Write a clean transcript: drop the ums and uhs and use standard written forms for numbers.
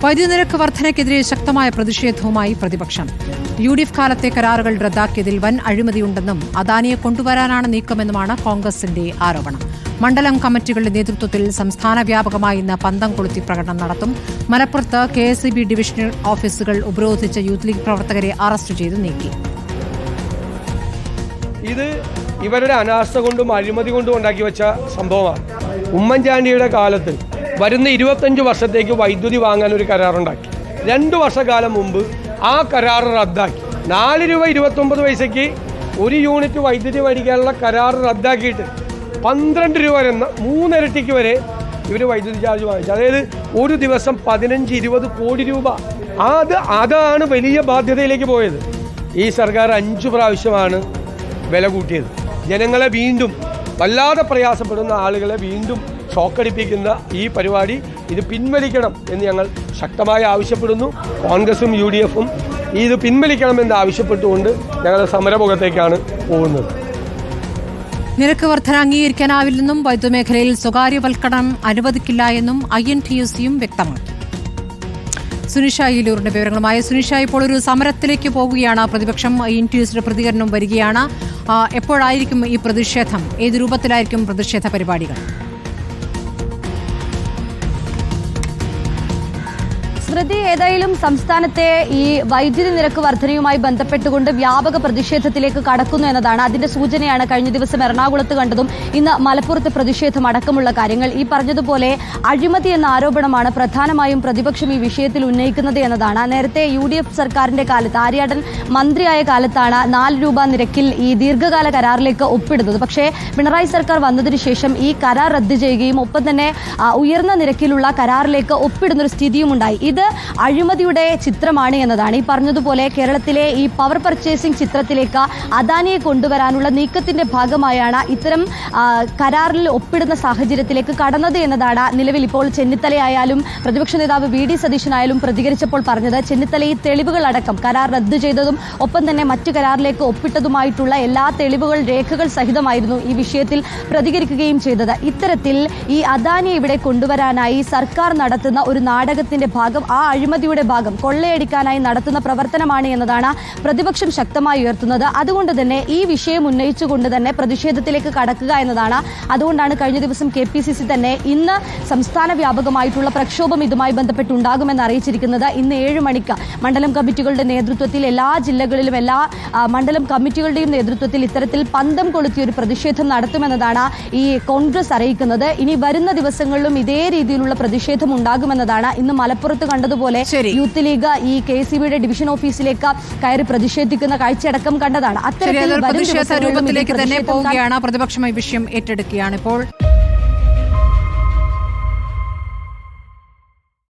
വൈദ്യുതി നിരക്ക് വർധനയ്ക്കെതിരെ ശക്തമായ പ്രതിഷേധവുമായി പ്രതിപക്ഷം. UDF കാലത്തെ കരാറുകൾ റദ്ദാക്കിയതിൽ വൻ അഴിമതിയുണ്ടെന്നും അദാനിയെ കൊണ്ടുവരാനാണ് നീക്കമെന്നുമാണ് കോൺഗ്രസിന്റെ ആരോപണം. മണ്ഡലം കമ്മിറ്റികളുടെ നേതൃത്വത്തിൽ സംസ്ഥാന വ്യാപകമായി ഇന്ന് പന്തം കൊളുത്തി പ്രകടനം നടത്തും. മലപ്പുറത്ത് KSEB ഡിവിഷണൽ ഓഫീസുകൾ ഉപരോധിച്ച യൂത്ത് ലീഗ് പ്രവർത്തകരെ അറസ്റ്റ് ചെയ്ത് നീക്കി. ഇത് ഇവരുടെ അനാസ്ഥ കൊണ്ടും അഴിമതി കൊണ്ടും ഉണ്ടാക്കി വെച്ച സംഭവമാണ്. ഉമ്മൻചാണ്ടിയുടെ കാലത്ത് വരുന്ന 25 വർഷത്തേക്ക് വൈദ്യുതി വാങ്ങാൻ ഒരു കരാറുണ്ടാക്കി. 2 വർഷക്കാലം മുമ്പ് ആ കരാർ റദ്ദാക്കി. 4 രൂപ 29 പൈസയ്ക്ക് ഒരു യൂണിറ്റ് വൈദ്യുതി മേടിക്കാനുള്ള കരാർ റദ്ദാക്കിയിട്ട് 12 രൂപ എന്ന 3 ഇരട്ടിക്ക് വരെ ഇവർ വൈദ്യുതി ചാർജ് വാങ്ങിച്ചു. അതായത് ഒരു ദിവസം 15-20 കോടി രൂപ. അതാണ് വലിയ ബാധ്യതയിലേക്ക് പോയത്. ഈ സർക്കാർ 5 പ്രാവശ്യമാണ് വില കൂട്ടിയത്. ജനങ്ങളെ വീണ്ടും വല്ലാതെ പ്രയാസപ്പെടുന്ന ആളുകളെ വീണ്ടും ഷോക്കടിപ്പിക്കുന്ന ഈ പരിപാടി ഇത് പിൻവലിക്കണം എന്ന് ഞങ്ങൾ ശക്തമായി ആവശ്യപ്പെടുന്നു. കോൺഗ്രസും UDFും ഇത് പിൻവലിക്കണമെന്ന് ആവശ്യപ്പെട്ടുകൊണ്ട് ഞങ്ങൾ സമരമുഖത്തേക്കാണ് പോകുന്നത്. നിരക്ക് വർധന അംഗീകരിക്കാനാവില്ലെന്നും വൈദ്യുത മേഖലയിൽ സ്വകാര്യവൽക്കരണം അനുവദിക്കില്ല എന്നും INTUC വ്യക്തമാക്കി. സുനിഷ ഈലൂരിന്റെ വിവരങ്ങളുമായി. സുനിഷ, ഇപ്പോൾ ഒരു സമരത്തിലേക്ക് പോകുകയാണ് പ്രതിപക്ഷം. INTUCയുടെ പ്രതികരണം വരികയാണ്. എപ്പോഴായിരിക്കും ഈ പ്രതിഷേധം? ഏത് രൂപത്തിലായിരിക്കും പ്രതിഷേധ പരിപാടികൾ? സ്മൃതി, ഏതായാലും സംസ്ഥാനത്തെ ഈ വൈദ്യുതി നിരക്ക് വർധനയുമായി ബന്ധപ്പെട്ടുകൊണ്ട് വ്യാപക പ്രതിഷേധത്തിലേക്ക് കടക്കുന്നു എന്നതാണ്. അതിന്റെ സൂചനയാണ് കഴിഞ്ഞ ദിവസം എറണാകുളത്ത് കണ്ടതും ഇന്ന് മലപ്പുറത്ത് പ്രതിഷേധം അടക്കമുള്ള കാര്യങ്ങൾ. ഈ പറഞ്ഞതുപോലെ അഴിമതി എന്ന ആരോപണമാണ് പ്രധാനമായും പ്രതിപക്ഷം ഈ വിഷയത്തിൽ ഉന്നയിക്കുന്നത് എന്നതാണ്. നേരത്തെ UDF സർക്കാരിന്റെ കാലത്ത് ആര്യാടൻ മന്ത്രിയായ കാലത്താണ് 4 രൂപ നിരക്കിൽ ഈ ദീർഘകാല കരാറിലേക്ക് ഒപ്പിടുന്നത്. പക്ഷേ പിണറായി സർക്കാർ വന്നതിന് ശേഷം ഈ കരാർ റദ്ദ് ചെയ്യുകയും ഒപ്പം തന്നെ ഉയർന്ന നിരക്കിലുള്ള കരാറിലേക്ക് ഒപ്പിടുന്നൊരു സ്ഥിതിയും ഉണ്ടായി. ഇത് അഴിമതിയുടെ ചിത്രമാണ് എന്നതാണ്. ഈ പറഞ്ഞതുപോലെ കേരളത്തിലെ ഈ പവർ പർച്ചേസിംഗ് ചിത്രത്തിലേക്ക് അദാനിയെ കൊണ്ടുവരാനുള്ള നീക്കത്തിന്റെ ഭാഗമായാണ് ഇത്തരം കരാറിൽ ഒപ്പിടുന്ന സാഹചര്യത്തിലേക്ക് കടന്നത് എന്നതാണ് നിലവിൽ ഇപ്പോൾ ചെന്നിത്തലയായാലും പ്രതിപക്ഷ നേതാവ് VD സതീശനായാലും പ്രതികരിച്ചപ്പോൾ പറഞ്ഞത്. ചെന്നിത്തല ഈ തെളിവുകളടക്കം കരാർ റദ്ദ് ചെയ്തതും ഒപ്പം തന്നെ മറ്റു കരാറിലേക്ക് ഒപ്പിട്ടതുമായിട്ടുള്ള എല്ലാ തെളിവുകൾ രേഖകൾ സഹിതമായിരുന്നു ഈ വിഷയത്തിൽ പ്രതികരിക്കുകയും ചെയ്തത്. ഇത്തരത്തിൽ ഈ അദാനിയെ ഇവിടെ കൊണ്ടുവരാനായി സർക്കാർ നടത്തുന്ന ഒരു നാടകത്തിന്റെ ഭാഗം, ആ അഴിമതിയുടെ ഭാഗം കൊള്ളയടിക്കാനായി നടത്തുന്ന പ്രവർത്തനമാണ് എന്നതാണ് പ്രതിപക്ഷം ശക്തമായി ഉയർത്തുന്നത്. അതുകൊണ്ട് തന്നെ ഈ വിഷയം ഉന്നയിച്ചുകൊണ്ട് തന്നെ പ്രതിഷേധത്തിലേക്ക് കടക്കുക എന്നതാണ്. അതുകൊണ്ടാണ് കഴിഞ്ഞ ദിവസം KPCC തന്നെ ഇന്ന് സംസ്ഥാന വ്യാപകമായിട്ടുള്ള പ്രക്ഷോഭം ഇതുമായി ബന്ധപ്പെട്ടുണ്ടാകുമെന്ന് അറിയിച്ചിരിക്കുന്നത്. ഇന്ന് 7 മണിക്ക് മണ്ഡലം കമ്മിറ്റികളുടെ നേതൃത്വത്തിൽ എല്ലാ ജില്ലകളിലും എല്ലാ മണ്ഡലം കമ്മിറ്റികളുടെയും നേതൃത്വത്തിൽ ഇത്തരത്തിൽ പന്തം കൊളുത്തിയ ഒരു പ്രതിഷേധം നടത്തുമെന്നതാണ് ഈ കോൺഗ്രസ് അറിയിക്കുന്നത്. ഇനി വരുന്ന ദിവസങ്ങളിലും ഇതേ രീതിയിലുള്ള പ്രതിഷേധം ഉണ്ടാകുമെന്നതാണ്. ഇന്ന് മലപ്പുറത്ത് കണ്ടതുപോലെ യൂത്ത് ലീഗ് ഈ KSEBയുടെ ഡിവിഷൻ ഓഫീസിലേക്ക് കയറി പ്രതിഷേധിക്കുന്ന കാഴ്ചയടക്കം കണ്ടതാണ്. അത്തരത്തിൽ പ്രതിഷേധ രൂപത്തിലേക്ക് തന്നെ പോവുകയാണ്. പ്രതിപക്ഷം ഈ വിഷയം ഏറ്റെടുക്കുകയാണ് ഇപ്പോൾ.